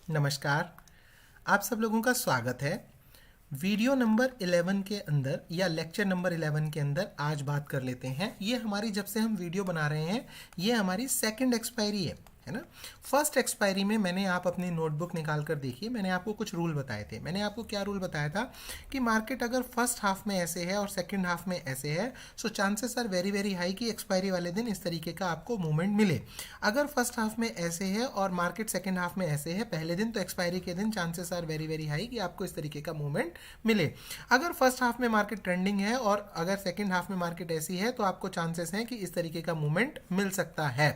नमस्कार। आप सब लोगों का स्वागत है। वीडियो नंबर 11 के अंदर या लेक्चर नंबर 11 के अंदर आज बात कर लेते हैं। ये हमारी जब से हम वीडियो बना रहे हैं ये हमारी सेकंड एक्सपायरी है ना। फर्स्ट एक्सपायरी में मैंने आप अपनी नोटबुक निकाल कर देखिए, मैंने आपको कुछ रूल बताए थे। मैंने आपको क्या रूल बताया था कि मार्केट अगर फर्स्ट हाफ में ऐसे है और सेकंड हाफ में ऐसे है, so chances are very very high कि एक्सपायरी वाले दिन इस तरीके का आपको मूवमेंट मिले। अगर फर्स्ट हाफ में ऐसे है और मार्केट सेकंड हाफ में ऐसे है पहले दिन, तो एक्सपायरी के दिन chances are very very high कि आपको इस तरीके का मूवमेंट मिले। अगर फर्स्ट हाफ में मार्केट ट्रेंडिंग है और अगर सेकंड हाफ में मार्केट ऐसी है तो आपको चांसेस हैं कि इस तरीके का मूवमेंट मिल सकता है।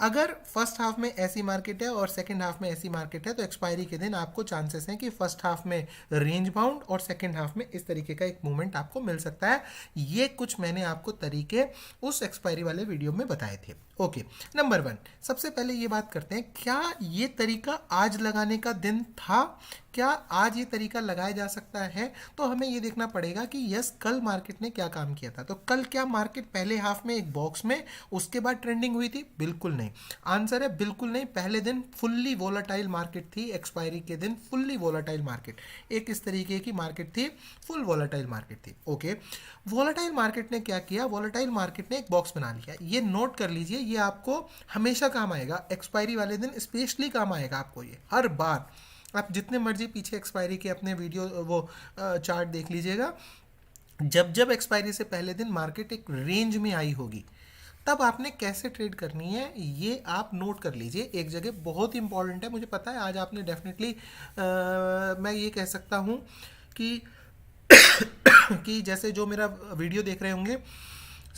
अगर फर्स्ट हाफ में ऐसी मार्केट है और सेकंड हाफ में ऐसी मार्केट है तो एक्सपायरी के दिन आपको चांसेस हैं कि फर्स्ट हाफ में रेंज बाउंड और सेकंड हाफ में इस तरीके का एक मूवमेंट आपको मिल सकता है। ये कुछ मैंने आपको तरीके उस एक्सपायरी वाले वीडियो में बताए थे। ओके, नंबर 1, सबसे पहले ये बात करते हैं, क्या ये तरीका आज लगाने का दिन था? क्या आज ये तरीका लगाया जा सकता है? तो हमें ये देखना पड़ेगा कि यस, कल मार्केट ने क्या काम किया था। तो कल क्या मार्केट पहले हाफ में एक बॉक्स में उसके बाद ट्रेंडिंग हुई थी? बिल्कुल नहीं। आंसर है बिल्कुल नहीं। पहले दिन फुल्ली वोलाटाइल मार्केट थी, एक्सपायरी के दिन फुल्ली वोलाटाइल मार्केट, एक इस तरीके की मार्केट थी, फुल वोलाटाइल मार्केट थी। ओके, वोलाटाइल मार्केट ने क्या किया? वोलाटाइल मार्केट ने एक बॉक्स बना लिया। ये नोट कर लीजिए, ये आपको हमेशा काम आएगा, एक्सपायरी वाले दिन स्पेशली काम आएगा आपको, ये हर बार। आप जितने मर्जी पीछे एक्सपायरी के अपने वीडियो वो चार्ट देख लीजिएगा, जब जब एक्सपायरी से पहले दिन मार्केट एक रेंज में आई होगी तब आपने कैसे ट्रेड करनी है ये आप नोट कर लीजिए एक जगह। बहुत इंपॉर्टेंट है, मुझे पता है आज आपने डेफिनेटली मैं ये कह सकता हूँ कि कि जैसे जो मेरा वीडियो देख रहे होंगे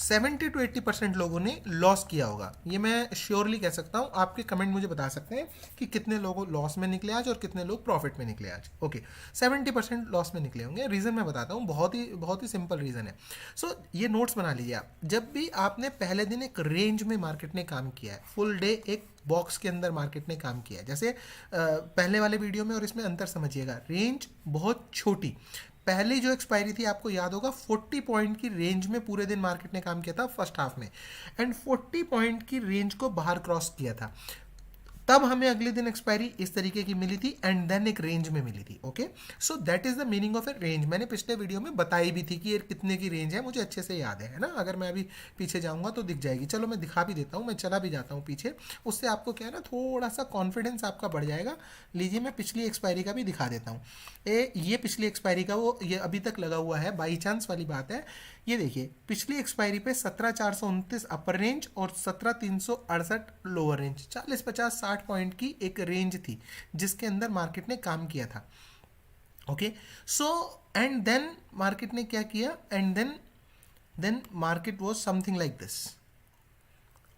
70 to 80% लोगों ने लॉस किया होगा, ये मैं श्योरली कह सकता हूँ। आपके कमेंट मुझे बता सकते हैं कि कितने लोग लॉस में निकले आज और कितने लोग प्रॉफिट में निकले आज। ओके, 70% लॉस में निकले होंगे। रीज़न मैं बताता हूँ, बहुत ही सिंपल रीज़न है। सो ये नोट्स बना लीजिए आप। जब भी आपने पहले दिन एक रेंज में मार्केट ने काम किया है, फुल डे एक बॉक्स के अंदर मार्केट ने काम किया है, जैसे पहले वाले वीडियो में, और इसमें अंतर समझिएगा, रेंज बहुत छोटी। पहली जो एक्सपायरी थी आपको याद होगा 40 पॉइंट की रेंज में पूरे दिन मार्केट ने काम किया था फर्स्ट हाफ में, एंड 40 पॉइंट की रेंज को बाहर क्रॉस किया था। तब हमें अगले दिन एक्सपायरी इस तरीके की मिली थी एंड देन एक रेंज में मिली थी। Okay, so that is the meaning of A range. मैंने पिछले वीडियो में बताई भी थी कि ये कितने की रेंज है, मुझे अच्छे से याद है ना। अगर मैं अभी पीछे जाऊंगा तो दिख जाएगी। चलो मैं दिखा भी देता हूँ, मैं चला भी जाता हूँ पीछे, उससे आपको क्या है ना, थोड़ा सा कॉन्फिडेंस आपका बढ़ जाएगा। लीजिए मैं पिछली एक्सपायरी का भी दिखा देता हूँ। ये पिछली एक्सपायरी का वो ये अभी तक लगा हुआ है, बाई चांस वाली बात है। ये देखिए पिछली एक्सपायरी पे 17,429 अपर रेंज और 17,368 लोअर रेंज, 40 50 60 पॉइंट की एक रेंज थी जिसके अंदर मार्केट ने काम किया था। Okay, so and then market ने क्या किया, and then market was something like this,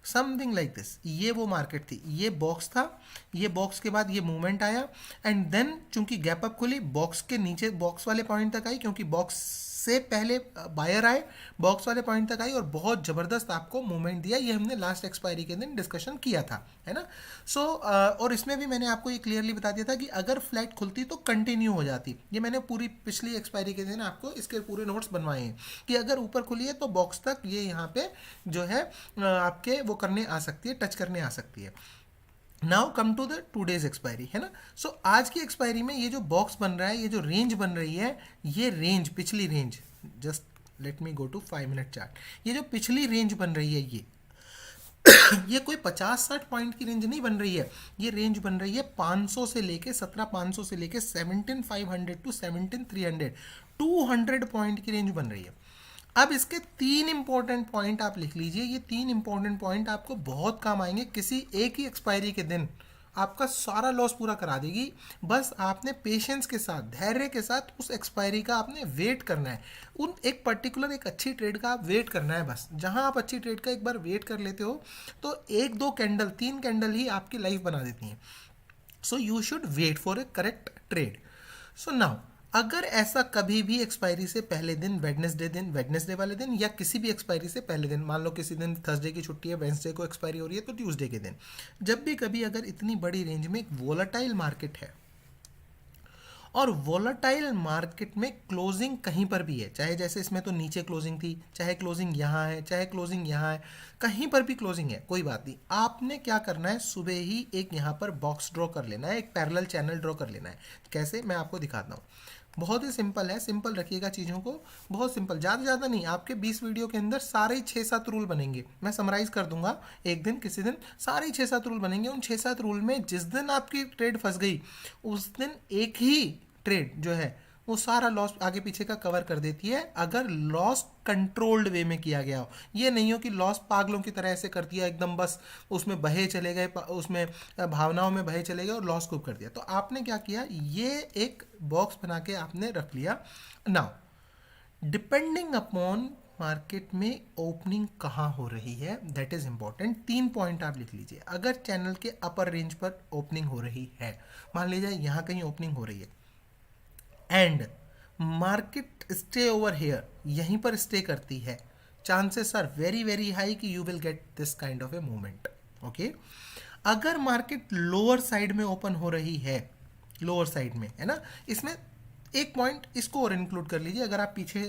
something like this. ये वो मार्केट थी, ये बॉक्स था, ये बॉक्स के बाद ये मूवमेंट आया एंड देन चूंकि गैप अप खुली, बॉक्स के नीचे बॉक्स वाले पॉइंट तक आई, क्योंकि बॉक्स से पहले बायर आए, बॉक्स वाले पॉइंट तक आई और बहुत ज़बरदस्त आपको मूवमेंट दिया। ये हमने लास्ट एक्सपायरी के दिन डिस्कशन किया था, है ना। सो और इसमें भी मैंने आपको ये क्लियरली बता दिया था कि अगर फ्लैट खुलती तो कंटिन्यू हो जाती। ये मैंने पूरी पिछली एक्सपायरी के दिन आपको इसके पूरे नोट्स बनवाए हैं कि अगर ऊपर खुली है तो बॉक्स तक ये यहाँ पे जो है आपके वो करने आ सकती है, टच करने आ सकती है। Now come to the two days expiry, है ना। सो आज की एक्सपायरी में ये जो बॉक्स बन रहा है, ये जो रेंज बन रही है, ये रेंज पिछली range, just let me go to 5 minute chart. ये जो पिछली रेंज बन रही है, ये कोई 50-60 पॉइंट की रेंज नहीं बन रही है। ये रेंज बन रही है 500 से लेके 17,500 से लेके 17,500 टू 17,300, 200 पॉइंट की रेंज बन रही है। अब इसके 3 इंपॉर्टेंट पॉइंट आप लिख लीजिए। ये 3 इंपॉर्टेंट पॉइंट आपको बहुत काम आएंगे। किसी एक ही एक्सपायरी के दिन आपका सारा लॉस पूरा करा देगी। बस आपने पेशेंस के साथ, धैर्य के साथ उस एक्सपायरी का आपने वेट करना है। उन एक पर्टिकुलर एक अच्छी ट्रेड का आप वेट करना है। बस जहां आप अच्छी ट्रेड का एक बार वेट कर लेते हो तो 1 2 कैंडल, 3 कैंडल ही आपकी लाइफ बना देती हैं। So you should wait for a correct trade. So now अगर ऐसा कभी भी एक्सपायरी से पहले दिन, वेडनेसडे वाले दिन, या किसी भी एक्सपायरी से पहले दिन, मान लो किसी दिन थर्सडे की छुट्टी है, वेंसडे को एक्सपायरी हो रही है, तो ट्यूसडे के दिन, जब भी कभी अगर इतनी बड़ी रेंज में एक वोलाटाइल मार्केट है और वोलेटाइल मार्केट में क्लोजिंग कहीं पर भी है, चाहे जैसे इसमें तो नीचे क्लोजिंग थी, चाहे क्लोजिंग यहाँ है, चाहे क्लोजिंग यहाँ है, कहीं पर भी क्लोजिंग है, कोई बात नहीं। आपने क्या करना है, सुबह ही एक यहाँ पर बॉक्स ड्रॉ कर लेना है, एक पैरेलल चैनल ड्रॉ कर लेना है। कैसे, मैं आपको दिखाता हूँ। बहुत ही सिंपल है, सिंपल रखिएगा चीज़ों को, बहुत सिंपल, ज़्यादा नहीं। आपके 20 वीडियो के अंदर सारे ही 6-7 रूल बनेंगे, मैं समराइज कर दूंगा एक दिन, किसी दिन सारे ही 6-7 रूल बनेंगे। उन 6-7 रूल में जिस दिन आपकी ट्रेड फंस गई, उस दिन एक ही ट्रेड जो है वो सारा लॉस आगे पीछे का कवर कर देती है, अगर लॉस कंट्रोल्ड वे में किया गया हो। ये नहीं हो कि लॉस पागलों की तरह ऐसे कर दिया एकदम, बस उसमें बहे चले गए, उसमें भावनाओं में बहे चले गए और लॉस खूब कर दिया। तो आपने क्या किया, ये एक बॉक्स बना के आपने रख लिया। नाउ डिपेंडिंग अपॉन मार्केट में ओपनिंग कहाँ हो रही है, दैट इज इंपॉर्टेंट। 3 पॉइंट आप लिख लीजिए। अगर चैनल के अपर रेंज पर ओपनिंग हो रही है, मान लीजिए यहाँ कहीं ओपनिंग हो रही है, and market stay over here, यहीं पर स्टे करती है, chances are very very high कि you will get this kind of a movement. Okay, अगर मार्केट लोअर साइड में ओपन हो रही है, लोअर साइड में है ना, इसमें एक पॉइंट इसको और इंक्लूड कर लीजिए। अगर आप पीछे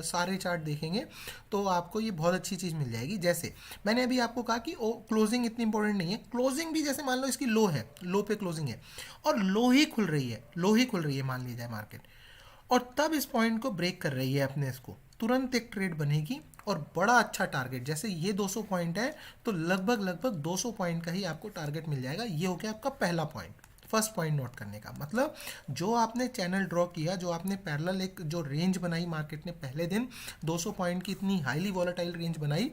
सारे चार्ट देखेंगे तो आपको ये बहुत अच्छी चीज़ मिल जाएगी। जैसे मैंने अभी आपको कहा कि क्लोजिंग इतनी इंपॉर्टेंट नहीं है, क्लोजिंग भी जैसे मान लो इसकी लो है, लो पे क्लोजिंग है और लो ही खुल रही है, लो ही खुल रही है मान लीजिए मार्केट, और तब इस पॉइंट को ब्रेक कर रही है अपने, इसको तुरंत एक ट्रेड बनेगी और बड़ा अच्छा टारगेट, जैसे ये 200 पॉइंट है तो लगभग 200 पॉइंट का ही आपको टारगेट मिल जाएगा। ये हो गया आपका पहला पॉइंट, फर्स्ट पॉइंट नोट करने का। मतलब जो आपने चैनल ड्रॉ किया, जो आपने पैरेलल एक जो रेंज बनाई मार्केट ने पहले दिन 200 पॉइंट की, इतनी हाईली वॉलेटाइल रेंज बनाई,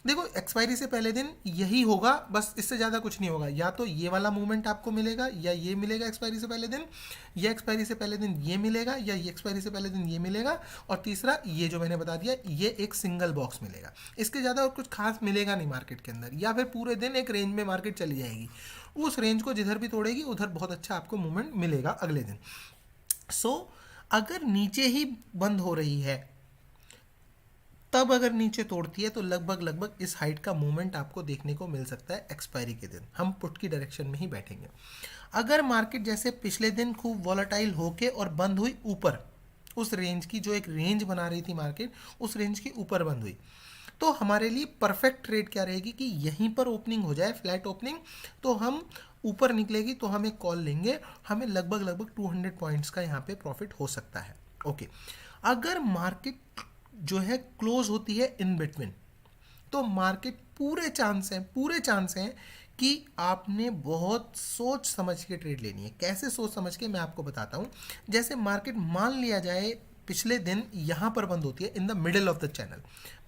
देखो एक्सपायरी से पहले दिन यही होगा, बस इससे ज़्यादा कुछ नहीं होगा। या तो ये वाला मूवमेंट आपको मिलेगा, या ये मिलेगा एक्सपायरी से पहले दिन, या एक्सपायरी से पहले दिन ये मिलेगा, या ये एक्सपायरी से पहले दिन ये मिलेगा, और तीसरा ये जो मैंने बता दिया, ये एक सिंगल बॉक्स मिलेगा। इसके ज़्यादा और कुछ खास मिलेगा नहीं मार्केट के अंदर। या फिर पूरे दिन एक रेंज में मार्केट चली जाएगी, उस रेंज को जिधर भी तोड़ेगी उधर बहुत अच्छा आपको मूवमेंट मिलेगा अगले दिन। सो अगर नीचे ही बंद हो रही है, तब अगर नीचे तोड़ती है तो लगभग इस हाइट का मूवमेंट आपको देखने को मिल सकता है एक्सपायरी के दिन। हम पुट की डायरेक्शन में ही बैठेंगे। अगर मार्केट जैसे पिछले दिन खूब वॉलेटाइल होके और बंद हुई ऊपर, उस रेंज की जो एक रेंज बना रही थी मार्केट, उस रेंज के ऊपर बंद हुई, तो हमारे लिए परफेक्ट ट्रेड क्या रहेगी कि यहीं पर ओपनिंग हो जाए, फ्लैट ओपनिंग, तो हम ऊपर निकलेगी तो हम एक कॉल लेंगे, हमें लगभग 200 पॉइंट्स का यहाँ पे प्रॉफिट हो सकता है। ओके, अगर मार्केट जो है क्लोज होती है इन बिटवीन, तो मार्केट पूरे चांस हैं कि आपने बहुत सोच समझ के ट्रेड लेनी है। कैसे सोच समझ के, मैं आपको बताता हूँ। जैसे मार्केट मान लिया जाए पिछले दिन यहाँ पर बंद होती है in the middle of the channel,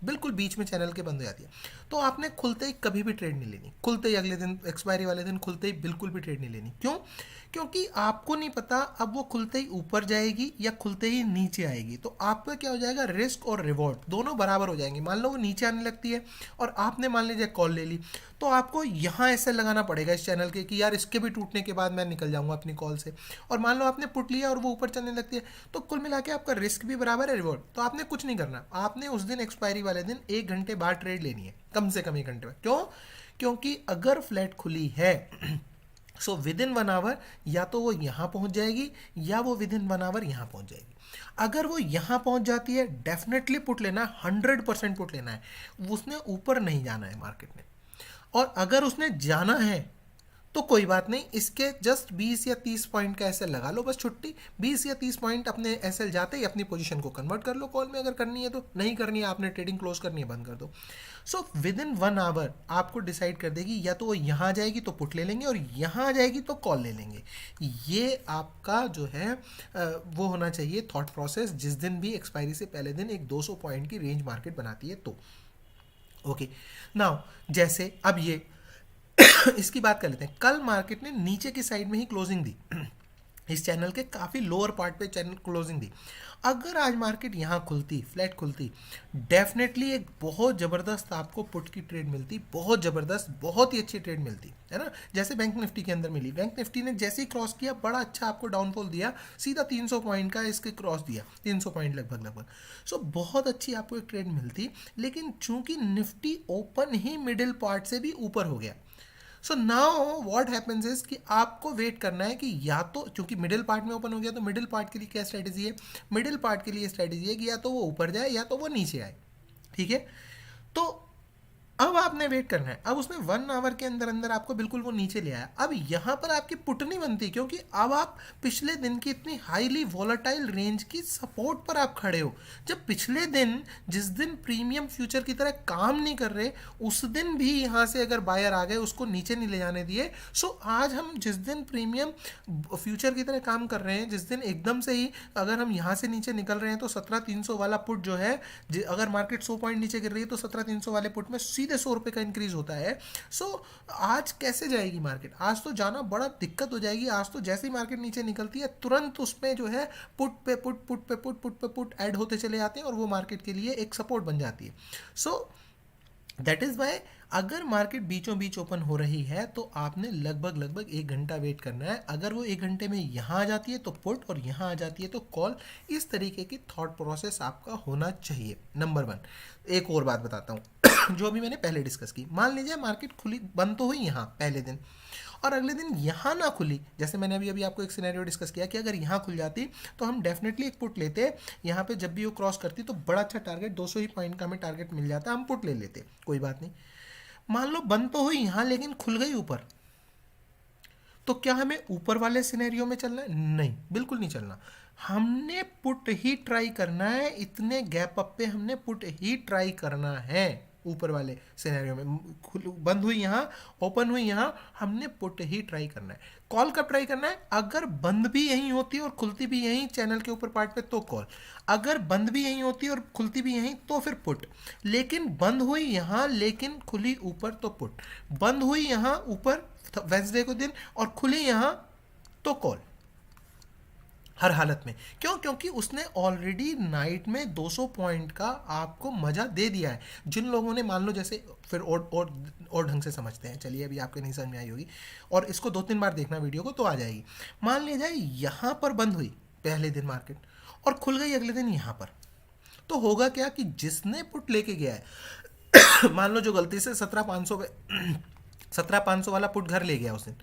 बिल्कुल बीच में चैनल के बंद हो जाती है, तो आपने खुलते ही कभी भी ट्रेड नहीं लेनी, खुलते ही अगले दिन एक्सपायरी वाले दिन खुलते ही बिल्कुल भी ट्रेड नहीं लेनी। क्यों? क्योंकि आपको नहीं पता अब वो खुलते ही ऊपर जाएगी या खुलते ही नीचे आएगी। तो आपका क्या हो जाएगा, रिस्क और रिवॉर्ड दोनों बराबर हो जाएंगे। मान लो वो नीचे आने लगती है और आपने मान लीजिए कॉल ले ली, तो आपको यहाँ ऐसे लगाना पड़ेगा इस चैनल के कि यार इसके भी टूटने के बाद मैं निकल जाऊंगा अपनी कॉल से। और मान लो आपने पुट लिया और वो ऊपर चलने लगती है, तो कुल मिला के आपका रिस्क भी बराबर है, रिवॉर्ड। तो आपने कुछ नहीं करना, आपने उस दिन एक्सपायरी वाले दिन 1 घंटे बाद ट्रेड लेनी है, कम से कम 1 घंटे बाद। क्यों? क्योंकि अगर फ्लैट खुली है सो विद इन 1 आवर या तो वो यहाँ पहुँच जाएगी, या वो विद इन 1 आवर यहाँ पहुँच जाएगी। अगर वो यहाँ पहुँच जाती है, डेफिनेटली पुट लेना है, 100% पुट लेना है, उसने ऊपर नहीं जाना है मार्केट ने। और अगर उसने जाना है तो कोई बात नहीं, इसके जस्ट 20 या 30 पॉइंट का एसएल लगा लो, बस छुट्टी। 20 या 30 पॉइंट अपने एसएल जाते ही अपनी पोजीशन को कन्वर्ट कर लो कॉल में, अगर करनी है तो। नहीं करनी है, आपने ट्रेडिंग क्लोज करनी है, बंद कर दो। सो विद इन 1 आवर आपको डिसाइड कर देगी, या तो वो यहाँ जाएगी तो पुट ले लेंगे, और यहाँ आ जाएगी तो कॉल ले लेंगे। ये आपका जो है वो होना चाहिए थॉट प्रोसेस, जिस दिन भी एक्सपायरी से पहले दिन एक 200 पॉइंट की रेंज मार्केट बनाती है तो। ओके, नाउ जैसे अब ये इसकी बात कर लेते हैं। कल मार्केट ने नीचे की साइड में ही क्लोजिंग दी, इस चैनल के काफ़ी लोअर पार्ट पे चैनल क्लोजिंग दी। अगर आज मार्केट यहाँ खुलती, फ्लैट खुलती, डेफिनेटली एक बहुत ज़बरदस्त आपको पुट की ट्रेड मिलती, बहुत ज़बरदस्त, बहुत ही अच्छी ट्रेड मिलती है ना। जैसे बैंक निफ्टी के अंदर मिली, बैंक निफ्टी ने जैसे ही क्रॉस किया, बड़ा अच्छा आपको डाउनफॉल दिया, सीधा 300 पॉइंट का इसके क्रॉस दिया, 300 पॉइंट लगभग। सो बहुत अच्छी आपको एक ट्रेड मिलती, लेकिन चूंकि निफ्टी ओपन ही मिडिल पार्ट से भी ऊपर हो गया, so now what happens is कि आपको वेट करना है कि या तो, क्योंकि मिडिल पार्ट में ओपन हो गया, तो मिडिल पार्ट के लिए क्या स्ट्रेटेजी है, मिडिल पार्ट के लिए स्ट्रेटेजी है कि या तो वो ऊपर जाए या तो वो नीचे आए, ठीक है। तो अब आपने वेट करना है, अब उसने 1 आवर के अंदर अंदर आपको बिल्कुल वो नीचे ले आया। अब यहाँ पर आपकी पुट नहीं बनती, क्योंकि अब आप पिछले दिन की इतनी हाईली वॉलेटाइल रेंज की सपोर्ट पर आप खड़े हो। जब पिछले दिन, जिस दिन प्रीमियम फ्यूचर की तरह काम नहीं कर रहे, उस दिन भी यहाँ से अगर बायर आ गए, उसको नीचे नहीं ले जाने दिए। सो आज हम जिस दिन प्रीमियम फ्यूचर की तरह काम कर रहे हैं, जिस दिन एकदम से ही अगर हम यहाँ से नीचे निकल रहे हैं, तो 17,300 वाला पुट जो है, अगर मार्केट 100 पॉइंट नीचे गिर रही है तो 17,300 वाले पुट में सीधे 100 रुपये का इंक्रीज होता है। सो आज कैसे जाएगी मार्केट, आज तो जाना बड़ा दिक्कत हो जाएगी। आज तो जैसे ही मार्केट नीचे निकलती है, तुरंत उसमें जो है पुट पे पुट, पुट पे पुट, पुट पे पुट ऐड होते चले जाते हैं और वो मार्केट के लिए एक सपोर्ट बन जाती है। सो दैट इज़ वाई अगर मार्केट बीचों बीच ओपन हो रही है तो आपने लगभग लगभग 1 घंटा वेट करना है। अगर वो 1 घंटे में यहाँ आ जाती है तो पुट, और यहाँ आ जाती है तो कॉल। इस तरीके की थॉट प्रोसेस आपका होना चाहिए। नंबर 1, एक और बात बताता हूँ जो अभी मैंने पहले डिस्कस की। मान लीजिए मार्केट खुली, बंद तो हुई यहाँ पहले दिन, और अगले दिन यहाँ ना खुली, जैसे मैंने अभी अभी आपको एक सिनेरियो डिस्कस किया कि अगर यहाँ खुल जाती तो हम डेफिनेटली एक पुट लेते। यहाँ पे जब भी वो क्रॉस करती तो बड़ा अच्छा टारगेट, 200 ही पॉइंट का हमें टारगेट मिल जाता, हम पुट ले लेते, कोई बात नहीं। मान लो बंद तो हुई यहाँ लेकिन खुल गई ऊपर, तो क्या हमें ऊपर वाले सिनेरियो में चलना है? नहीं, बिल्कुल नहीं चलना। हमने पुट ही ट्राई करना है, इतने गैप अप पे हमने पुट ही ट्राई करना है। ऊपर वाले सिनेरियो में बंद हुई यहाँ, ओपन हुई यहाँ, हमने पुट ही ट्राई करना है। कॉल कब ट्राई करना है? अगर बंद भी यहीं होती और खुलती भी यहीं चैनल के ऊपर पार्ट पे तो कॉल, अगर बंद भी यहीं होती और खुलती भी यहीं तो फिर पुट। लेकिन बंद हुई यहाँ लेकिन खुली ऊपर तो पुट, बंद हुई यहाँ ऊपर वेंसडे को दिन और खुली यहाँ तो कॉल, हर हालत में। क्यों? क्योंकि उसने ऑलरेडी नाइट में 200 पॉइंट का आपको मजा दे दिया है। जिन लोगों ने, मान लो जैसे, फिर और ढंग से समझते हैं, चलिए अभी आपके नहीं समझ में आई होगी और इसको 2-3 बार देखना वीडियो को तो आ जाएगी। मान लिया जाए यहाँ पर बंद हुई पहले दिन मार्केट और खुल गई अगले दिन यहाँ पर, तो होगा क्या कि जिसने पुट लेके गया है मान लो जो गलती से 17,500 17,500 वाला पुट घर ले गया उस दिन,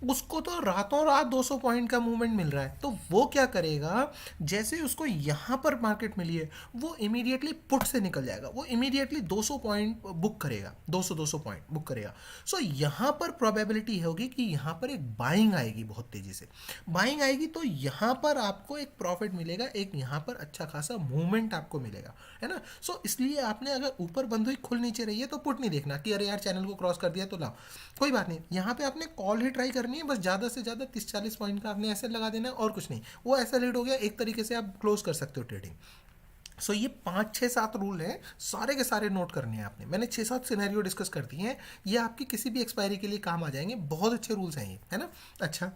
उसको तो रातों रात 200 पॉइंट का मूवमेंट मिल रहा है। तो वो क्या करेगा, जैसे ही उसको यहाँ पर मार्केट मिली है, वो इमीडिएटली पुट से निकल जाएगा, वो इमीडिएटली 200 पॉइंट बुक करेगा, 200 पॉइंट बुक करेगा। सो यहाँ पर प्रोबेबिलिटी होगी कि यहाँ पर एक बाइंग आएगी, बहुत तेज़ी से बाइंग आएगी, तो यहाँ पर आपको एक प्रॉफिट मिलेगा, एक यहाँ पर अच्छा खासा मूवमेंट आपको मिलेगा, है ना। सो इसलिए आपने अगर ऊपर बंद हुई खुल नीचे रही है तो पुट नहीं देखना कि अरे यार चैनल को क्रॉस कर दिया तो लाओ, कोई बात नहीं। यहाँ पे आपने कॉल ही ट्राई करनी है, बस ज़्यादा से ज़्यादा 30-40 पॉइंट का आपने ऐसे लगा देना है और कुछ नहीं। वो ऐसा लीड हो गया, एक तरीके से आप क्लोज कर सकते हो ट्रेडिंग। सो ये 5-6-7 रूल हैं, सारे के सारे नोट करने हैं आपने। मैंने 6-7 सिनेरियो डिस्कस कर दिए हैं, ये आपकी किसी भी एक्सपायरी के लिए काम आ जाएंगे। बहुत अच्छे रूल्स हैं ये, है ना। अच्छा,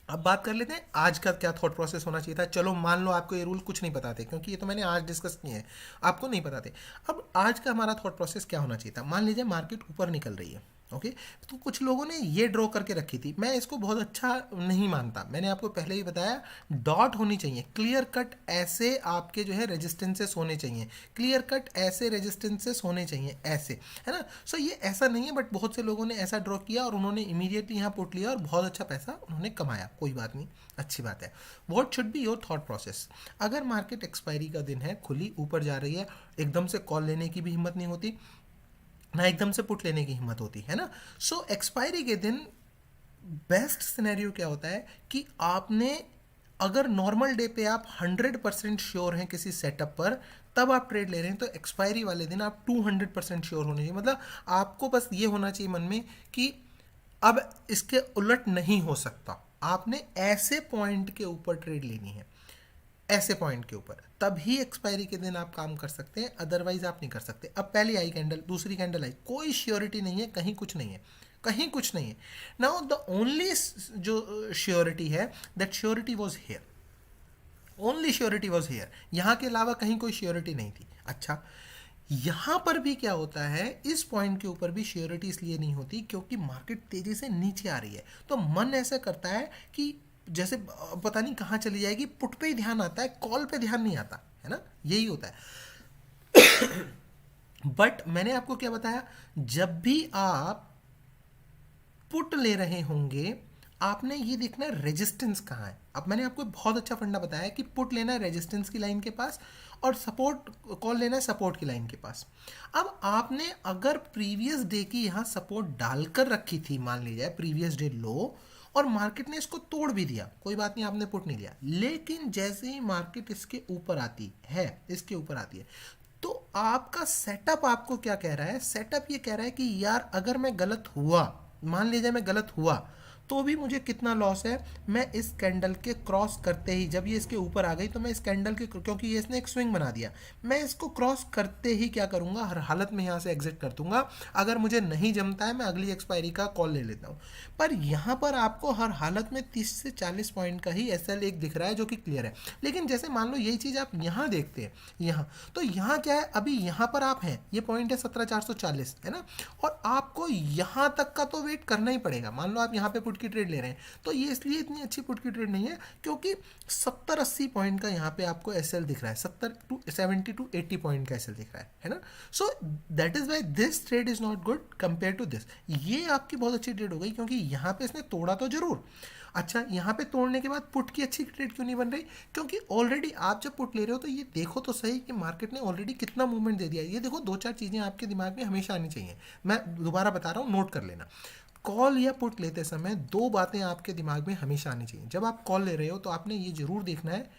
अब बात कर लेते हैं आज का क्या थॉट प्रोसेस होना चाहिए था। चलो मान लो आपको ये रूल कुछ नहीं पता थे, क्योंकि ये तो मैंने आज डिस्कस किए हैं, आपको नहीं पता थे। अब आज का हमारा थॉट प्रोसेस क्या होना चाहिए था। मान लीजिए मार्केट ऊपर निकल रही है, ओके, तो कुछ लोगों ने ये ड्रॉ करके रखी थी, मैं इसको बहुत अच्छा नहीं मानता। मैंने आपको पहले ही बताया, डॉट होनी चाहिए, क्लियर कट ऐसे आपके जो है रेजिस्टेंसेस होने चाहिए, क्लियर कट ऐसे रेजिस्टेंसेस होने चाहिए, ऐसे, है ना। सो ये ऐसा नहीं है, बट बहुत से लोगों ने ऐसा ड्रॉ किया और उन्होंने इमीडिएटली यहाँ पुट लिया और बहुत अच्छा पैसा उन्होंने कमाया, कोई बात नहीं, अच्छी बात है। What should be your thought process. अगर मार्केट एक्सपायरी का दिन है, खुली ऊपर जा रही है, एकदम से कॉल लेने की भी हिम्मत नहीं होती, ना एकदम से पुट लेने की हिम्मत होती है ना। सो एक्सपायरी के दिन बेस्ट सिनेरियो क्या होता है कि आपने, अगर नॉर्मल डे पे आप 100% श्योर हैं किसी सेटअप पर, तब आप ट्रेड ले रहे हैं, तो एक्सपायरी वाले दिन आप 200% श्योर होने चाहिए। मतलब आपको बस ये होना चाहिए मन में कि अब इसके उलट नहीं हो सकता। आपने ऐसे पॉइंट के ऊपर ट्रेड लेनी है, ऐसे पॉइंट के ऊपर, तभी एक्सपायरी के दिन आप काम कर सकते हैं, अदरवाइज आप नहीं कर सकते। अब पहली आई कैंडल, दूसरी कैंडल आई, कोई श्योरिटी नहीं है, कहीं कुछ नहीं है, कहीं कुछ नहीं है। नाउ द ओनली जो श्योरिटी है, that surety was here, only surety was here, यहाँ के अलावा कहीं कोई श्योरिटी नहीं थी। अच्छा, यहाँ पर भी क्या होता है, इस पॉइंट के ऊपर भी श्योरिटी इसलिए नहीं होती क्योंकि मार्केट तेजी से नीचे आ रही है, तो मन ऐसा करता है कि जैसे पता नहीं कहाँ चली जाएगी, पुट पे ही ध्यान आता है, कॉल पे ध्यान नहीं आता, है ना, यही होता है। बट मैंने आपको क्या बताया, जब भी आप पुट ले रहे होंगे, आपने ये देखना है रेजिस्टेंस कहाँ है। अब मैंने आपको बहुत अच्छा फंडा बताया कि पुट लेना है रेजिस्टेंस की लाइन के पास और सपोर्ट कॉल लेना है सपोर्ट की लाइन के पास। अब आपने अगर प्रीवियस डे की यहाँ सपोर्ट डालकर रखी थी, मान लीजिए प्रीवियस डे लो, और मार्केट ने इसको तोड़ भी दिया, कोई बात नहीं, आपने पुट नहीं लिया, लेकिन जैसे ही मार्केट इसके ऊपर आती है, इसके ऊपर आती है, तो आपका सेटअप आपको क्या कह रहा है? सेटअप ये कह रहा है कि यार अगर मैं गलत हुआ, मान लीजिए मैं गलत हुआ, तो भी मुझे कितना लॉस है? मैं इस कैंडल के क्रॉस करते ही, जब ये इसके ऊपर आ गई तो मैं इस कैंडल के, क्योंकि ये इसने एक स्विंग बना दिया, मैं इसको क्रॉस करते ही क्या करूंगा? हर हालत में यहाँ से एग्जिट कर दूंगा। अगर मुझे नहीं जमता है मैं अगली एक्सपायरी का कॉल ले लेता हूँ। पर यहाँ पर आपको हर हालत में 30 से 40 पॉइंट का ही SL एक दिख रहा है जो कि क्लियर है। लेकिन जैसे मान लो यही चीज़ आप यहाँ देखते हैं, यहाँ तो यहाँ क्या है, अभी यहाँ पर आप हैं, ये पॉइंट है 17,440 है ना, और आपको यहाँ तक का तो वेट करना ही पड़ेगा। मान लो आप यहाँ पे पुट की ट्रेड ले रहे हैं, तो ये इसलिए इतनी अच्छी पुट की ट्रेड नहीं है क्योंकि 70-80 पॉइंट का यहाँ पे आपको SL दिख रहा है, 70 to 80 पॉइंट का SL दिख रहा है ना। So that is why this trade is not good compare to this. ये आपकी बहुत अच्छी ट्रेड हो गई क्योंकि यहाँ पे इसने तोड़ा तो जरूर। अच्छा, यहाँ पे तोड़ने के बाद पुट की अच्छी ट्रेड क्यों नहीं बन रही? क्योंकि ऑलरेडी आप जब पुट ले रहे हो तो ये देखो तो सही कि मार्केट ने ऑलरेडी कितना मूवमेंट दे दिया है। ये देखो, 2-4 चीज़ें आपके दिमाग में हमेशा आनी चाहिए, मैं दोबारा बता रहा हूँ, नोट कर लेना। कॉल या पुट लेते समय 2 बातें आपके दिमाग में हमेशा आनी चाहिए। जब आप कॉल ले रहे हो तो आपने ये जरूर देखना है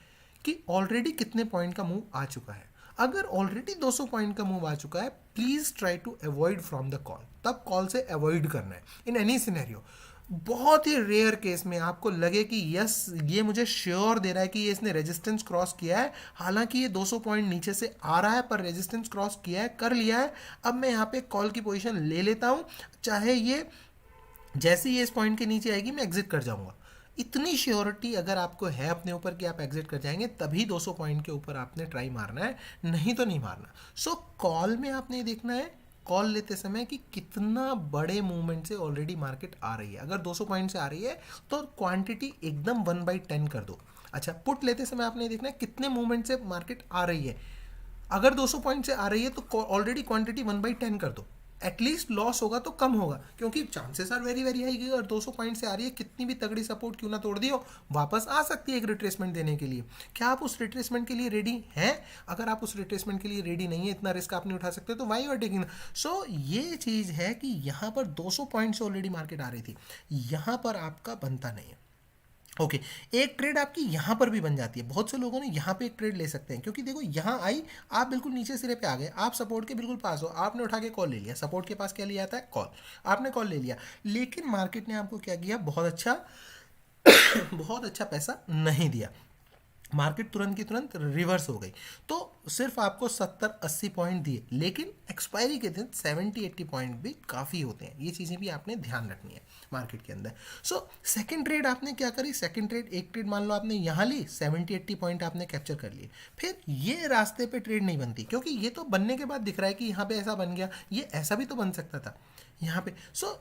कि ऑलरेडी कितने पॉइंट का मूव आ चुका है। अगर ऑलरेडी 200 पॉइंट का मूव आ चुका है, please try to avoid from the call, तब कॉल से अवॉइड करना है इन एनी सिनेरियो। बहुत ही रेयर केस में आपको लगे कि यस, ये मुझे श्योर दे रहा है कि ये इसने रेजिस्टेंस क्रॉस किया है, हालांकि ये 200 पॉइंट नीचे से आ रहा है पर रेजिस्टेंस क्रॉस किया है, कर लिया है, अब मैं यहाँ पे कॉल की पोजीशन ले लेता हूँ, चाहे ये जैसे ही ये इस पॉइंट के नीचे आएगी मैं एग्जिट कर जाऊंगा। इतनी श्योरिटी अगर आपको है अपने ऊपर कि आप एग्जिट कर जाएंगे, तभी 200 पॉइंट के ऊपर आपने ट्राई मारना है, नहीं तो नहीं मारना। सो कॉल में आपने देखना है कॉल लेते समय कि कितना बड़े मूवमेंट से ऑलरेडी मार्केट आ रही है। अगर 200 पॉइंट से आ रही है तो क्वांटिटी एकदम 1/10 कर दो। अच्छा, पुट लेते समय आपने देखना है कितने मूवमेंट से मार्केट आ रही है। अगर 200 पॉइंट से आ रही है तो ऑलरेडी क्वांटिटी 1/10 कर दो, एटलीस्ट लॉस होगा तो कम होगा, क्योंकि chances are very very high कि अगर 200 पॉइंट से आ रही है, कितनी भी तगड़ी सपोर्ट क्यों ना तोड़ दी हो, वापस आ सकती है एक रिट्रेसमेंट देने के लिए। क्या आप उस रिट्रेसमेंट के लिए रेडी हैं? अगर आप उस रिट्रेसमेंट के लिए रेडी नहीं है, इतना रिस्क आप नहीं उठा सकते, तो वाई यू आर टेकिंग। सो ये चीज़ है कि यहाँ पर 200 पॉइंट से ऑलरेडी मार्केट आ रही थी, यहाँ पर आपका बनता नहीं है। ओके, एक ट्रेड आपकी यहाँ पर भी बन जाती है। बहुत से लोगों ने यहाँ पे एक ट्रेड ले सकते हैं, क्योंकि देखो यहाँ आई, आप बिल्कुल नीचे सिरे पे आ गए, आप सपोर्ट के बिल्कुल पास हो, आपने उठा के कॉल ले लिया। सपोर्ट के पास क्या लिया आता है? कॉल। आपने कॉल ले लिया, लेकिन मार्केट ने आपको क्या किया? बहुत अच्छा बहुत अच्छा पैसा नहीं दिया, मार्केट तुरंत की तुरंत रिवर्स हो गई। तो सिर्फ आपको 70-80 पॉइंट दिए, लेकिन एक्सपायरी के दिन 70-80 पॉइंट भी काफ़ी होते हैं। ये चीज़ें भी आपने ध्यान रखनी है मार्केट के अंदर। सो सेकंड ट्रेड आपने क्या करी? सेकंड ट्रेड, एक ट्रेड मान लो आपने यहाँ ली, 70-80 पॉइंट आपने कैप्चर कर लिए। फिर ये रास्ते पे ट्रेड नहीं बनती, क्योंकि ये तो बनने के बाद दिख रहा है कि यहाँ पे ऐसा बन गया, ये ऐसा भी तो बन सकता था यहाँ पे। सो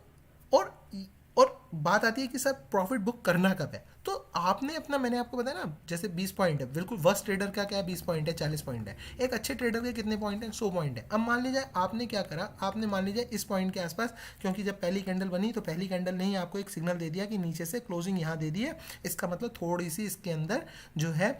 और बात आती है कि सर प्रॉफिट बुक करना कब है? तो आपने अपना, मैंने आपको बताया ना, जैसे 20 पॉइंट है, बिल्कुल वर्स्ट ट्रेडर का क्या है, 20 पॉइंट है, 40 पॉइंट है। एक अच्छे ट्रेडर के कितने पॉइंट हैं? 100 पॉइंट है। अब मान लीजिए आपने क्या करा, आपने मान लीजिए इस पॉइंट के आसपास, क्योंकि जब पहली कैंडल बनी तो पहली कैंडल ने ही आपको एक सिग्नल दे दिया कि नीचे से क्लोजिंग यहाँ दे दी है, इसका मतलब थोड़ी सी इसके अंदर जो है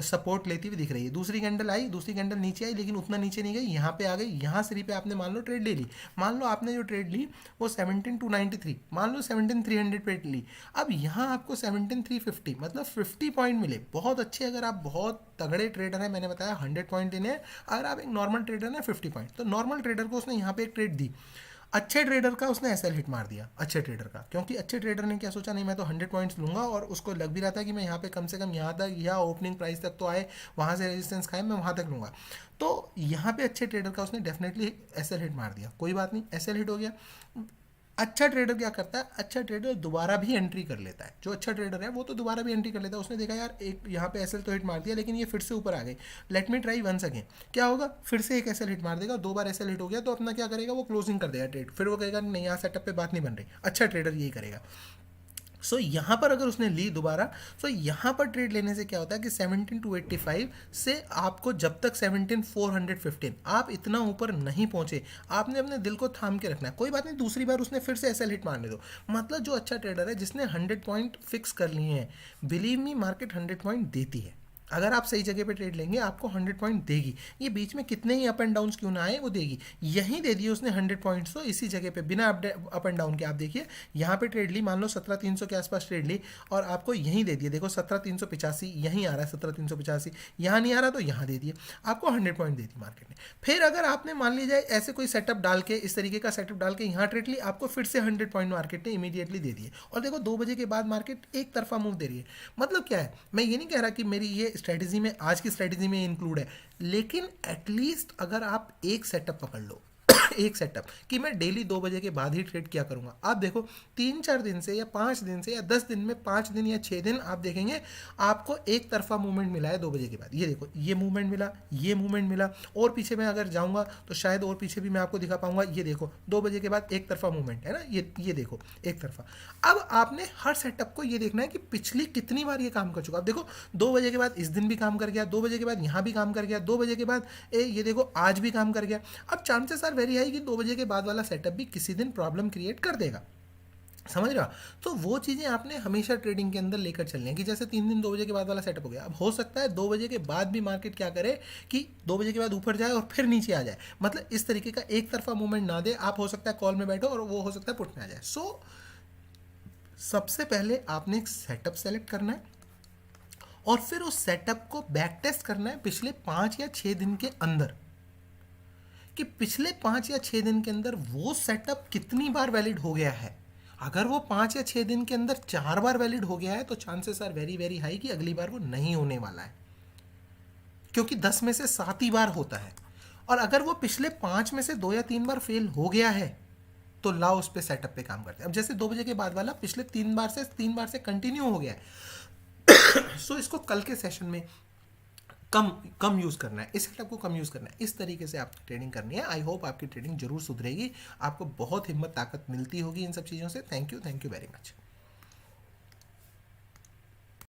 सपोर्ट लेती हुई दिख रही है। दूसरी कैंडल आई, दूसरी कैंडल नीचे आई, लेकिन उतना नीचे नहीं गई, यहाँ पे आ गई, यहाँ सिरी पे आपने मान लो ट्रेड ले ली। मान लो आपने जो ट्रेड ली वो 17,293, मान लो 17,300 पे ली। अब यहाँ आपको 17,350 मतलब 50 पॉइंट मिले, बहुत अच्छे। अगर आप बहुत तगड़े ट्रेडर हैं, मैंने बताया 100 पॉइंट देने हैं, अगर आप एक नॉर्मल ट्रेडर हैं 50 पॉइंट, तो नॉर्मल ट्रेडर को उसने यहाँ पे एक ट्रेड दी, अच्छे ट्रेडर का उसने एसएल हिट मार दिया, अच्छे ट्रेडर का। क्योंकि अच्छे ट्रेडर ने क्या सोचा, नहीं मैं तो 100 पॉइंट्स लूंगा, और उसको लग भी रहा था कि मैं यहाँ पे कम से कम यहाँ तक, या ओपनिंग प्राइस तक तो आए, वहाँ से रेजिस्टेंस खाए, मैं वहाँ तक लूँगा। तो यहाँ पे अच्छे ट्रेडर का उसने डेफिनेटली एसएल हिट मार दिया, कोई बात नहीं, एसएल हिट हो गया। अच्छा ट्रेडर क्या करता है? अच्छा ट्रेडर दोबारा भी एंट्री कर लेता है। जो अच्छा ट्रेडर है वो तो दोबारा भी एंट्री कर लेता है। उसने देखा यार एक यहाँ पे एसएल तो हिट मार दिया, लेकिन ये फिर से ऊपर आ गई, let me try once again. क्या होगा? फिर से एक एसएल हिट मार देगा, 2 बार एसएल हिट हो गया तो अपना क्या करेगा, वो क्लोजिंग कर देगा ट्रेड। फिर वो कहेगा नहीं, यहाँ सेटअप पे बात नहीं बन रही। अच्छा ट्रेडर यही करेगा। सो यहाँ पर अगर उसने ली दोबारा, तो यहाँ पर ट्रेड लेने से क्या होता है कि 17,285 से आपको जब तक 17,415 आप इतना ऊपर नहीं पहुंचे, आपने अपने दिल को थाम के रखना है। कोई बात नहीं, दूसरी बार उसने फिर से एसएल हिट मारने दो। मतलब जो अच्छा ट्रेडर है जिसने 100 पॉइंट फिक्स कर लिए हैं, बिलीव मी मार्केट 100 पॉइंट देती है। अगर आप सही जगह पे ट्रेड लेंगे आपको 100 पॉइंट देगी। ये बीच में कितने ही अप एंड डाउन क्यों ना आए वो देगी। यहीं दे दिए उसने 100 पॉइंट्स, तो इसी जगह पे बिना अप एंड डाउन के आप देखिए यहाँ पे ट्रेड ली, मान लो 17,300 के आसपास ट्रेड ली और आपको यहीं दे दिए। देखो 17,385 यहीं आ रहा है, 17,385 यहाँ नहीं आ रहा तो यहाँ दे दिए, आपको 100 पॉइंट दे दी मार्केट ने। फिर अगर आपने मान लीजिए ऐसे कोई सेटअप डाल के, इस तरीके का सेटअप डाल के यहाँ ट्रेड ली, आपको फिर से 100 पॉइंट मार्केट ने इमीडिएटली दे दिए। और देखो 2 बजे के बाद मार्केट एक तरफा मूव दे रही है। मतलब क्या है, मैं ये नहीं कह रहा कि मेरी ये स्ट्रेटजी में, आज की स्ट्रेटजी में इंक्लूड है, लेकिन एटलीस्ट अगर आप एक सेटअप पकड़ लो एक सेटअप कि मैं डेली 2 बजे के बाद ही ट्रेड किया करूंगा। आप देखो 3-4 दिन से या 5 दिन से या 10 दिन में, 5 दिन या 6 दिन आप देखेंगे आपको एक तरफा मूवमेंट मिला है 2 बजे के बाद। ये देखो ये मूवमेंट मिला, ये मूवमेंट मिला, और पीछे मैं अगर जाऊंगा तो शायद और पीछे भी मैं आपको दिखा पाऊंगा। ये देखो 2 बजे के बाद एक तरफा मूवमेंट है ना, ये देखो एक तरफा। अब आपने हर सेटअप को ये देखना है कि पिछली कितनी बार ये काम कर चुका। अब देखो 2 बजे के बाद इस दिन भी काम कर गया, 2 बजे के बाद यहाँ भी काम कर गया, 2 बजे के बाद ये देखो आज भी काम कर गया। अब चांसेस आर वेरी हाई कि 2 बजे के बाद वाला सेटअप भी किसी दिन प्रॉब्लम क्रिएट कर देगा। समझ रहा? तो वो चीज़ें आपने हमेशा ट्रेडिंग के अंदर लेकर चलनी है कि जैसे 3 दिन 2 बजे के बाद वाला सेटअप हो गया, अब हो सकता है 2 बजे के बाद भी मार्केट क्या करे कि 2 बजे के बाद ऊपर जाए और फिर नीचे आ जाए। मतलब इस तरीके का एक तरफा मूवमेंट ना दे। आप हो सकता है कॉल में बैठो और वो हो सकता है पुट में आ जाए। सो सबसे पहले आपने एक सेटअप सेलेक्ट करना है और फिर उस सेटअप को बैक टेस्ट करना है पिछले 5 या 6 दिन के अंदर, कि पिछले 5 या 6 दिन के अंदर वो सेटअप कितनी बार वैलिड हो गया है। अगर वो 5 या 6 दिन के अंदर 4 बार वैलिड हो गया है तो chances are very very high कि अगली बार वो नहीं होने वाला है, क्योंकि 10 में से 7 ही बार होता है। और अगर वो पिछले 5 में से 2 या 3 बार फेल हो गया है तो लाओ उस पे सेटअप पे काम करते हैं। अब जैसे 2 बजे के बाद वाला पिछले 3 बार से कंटिन्यू हो गया है सो इसको कल के सेशन में कम यूज़ करना है, इस सेटअप को कम यूज़ करना है। इस तरीके से आपकी ट्रेडिंग करनी है। आई होप आपकी ट्रेडिंग जरूर सुधरेगी, आपको बहुत हिम्मत ताकत मिलती होगी इन सब चीज़ों से। Thank you very much.